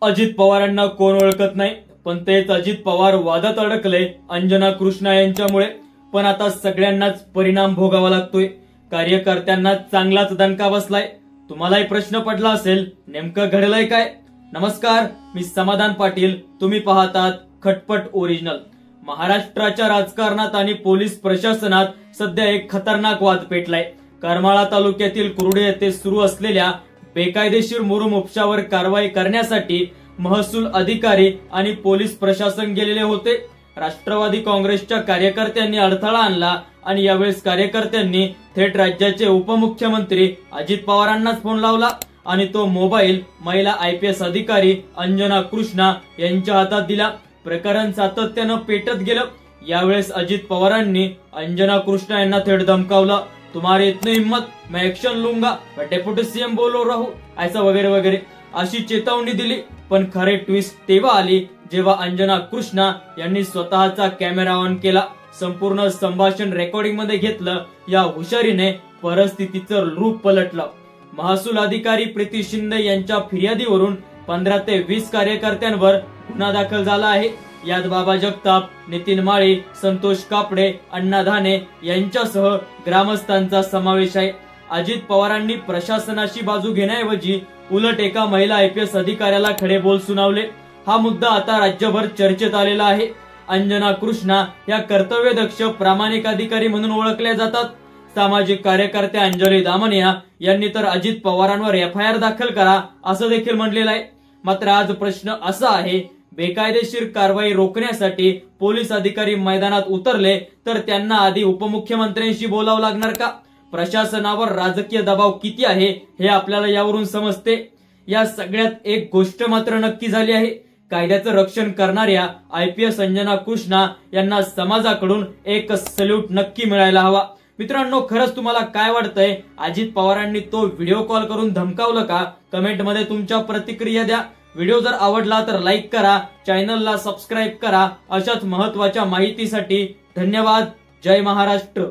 अजित पवारांना कोण ओळखत नाही, पण तेच अजित पवार वादात अडकले अंजना कृष्णा यांच्यामुळे. पण आता सगळ्यांनाच परिणाम भोगावा लागतोय. कार्यकर्त्यांना चांगलाच दणका बसलाय. तुम्हालाही प्रश्न पडला असेल, नेमकं घडलंय काय? नमस्कार, मी समाधान पाटील. तुम्ही पाहतात खटपट ओरिजिनल. महाराष्ट्राच्या राजकारणात आणि पोलीस प्रशासनात सध्या एक खतरनाक वाद पेटलाय. करमाळा तालुक्यातील कुर्डे येथे सुरू असलेल्या बेकायदेशीर मुरुम उपशावर कारवाई करण्यासाठी महसूल अधिकारी आणि पोलीस प्रशासन गेलेले होते. राष्ट्रवादी काँग्रेसच्या कार्यकर्त्यांनी अडथळा आणला आणि यावेळेस कार्यकर्त्यांनी थेट राज्याचे उपमुख्यमंत्री अजित पवारांनाच फोन लावला आणि तो मोबाईल महिला IPS अधिकारी अंजना कृष्णा यांच्या हातात दिला. प्रकरण सातत्यानं पेटत गेलं. यावेळेस अजित पवारांनी अंजना कृष्णा यांना थेट धमकावलं. तुम्हारे इतनी हिम्मत, मैं एक्शन लूंगा, मैं डेप्युटी CM बोलो राहू, ऐसा वगैरे वगैरे अशी चेतावणी दिली. पण खरे ट्विस्ट तेव्हा आली जेव्हा अंजना कृष्णा यांनी स्वतःचा कॅमेरा ऑन केला. संपूर्ण संभाषण रेकॉर्डिंग मध्ये घेतलं. या हुशारीने परिस्थितीचं रूप पलटलं. महसूल अधिकारी प्रीती शिंदे यांच्या फिर्यादीवरून 15 ते 20 कार्यकर्त्यांवर गुन्हा दाखल झाला आहे. यात बाबा जगताप, नितीन माळी, संतोष कापडे, अण्णा धाने यांच्यासह ग्रामस्थांचा समावेश आहे. अजित पवारांनी प्रशासनाची बाजू घेण्याऐवजी उलट एका महिला IPS अधिकाऱ्याला खडे बोल सुनावले. हा मुद्दा आता राज्यभर चर्चेत आलेला आहे. अंजना कृष्णा या कर्तव्यदक्ष प्रामाणिक अधिकारी म्हणून ओळखल्या जातात. सामाजिक कार्यकर्त्या अंजली दामनिया यांनी तर अजित पवारांवर FIR दाखल करा असं देखील म्हटलेलं आहे. मात्र आज प्रश्न असा आहे, बेकायदेशीर कारवाई रोखण्यासाठी पोलीस अधिकारी मैदानात उतरले तर त्यांना आधी उपमुख्यमंत्र्यांशी बोलावं लागणार का? प्रशासनावर राजकीय दबाव किती आहे हे आपल्याला यावरून समजते. या सगळ्यात एक गोष्ट मात्र नक्की झाली आहे, कायद्याचं रक्षण करणाऱ्या IPS अंजना कृष्णा यांना समाजाकडून एक सल्यूट नक्की मिळायला हवा. मित्रांनो, खरंच तुम्हाला काय वाटतंय? अजित पवारांनी तो व्हिडिओ कॉल करून धमकावलं का? कमेंट मध्ये तुमच्या प्रतिक्रिया द्या. व्हिडिओ जर आवडला तर लाईक करा, चॅनलला सबस्क्राईब करा. अशाच महत्त्वाच्या माहितीसाठी धन्यवाद. जय महाराष्ट्र.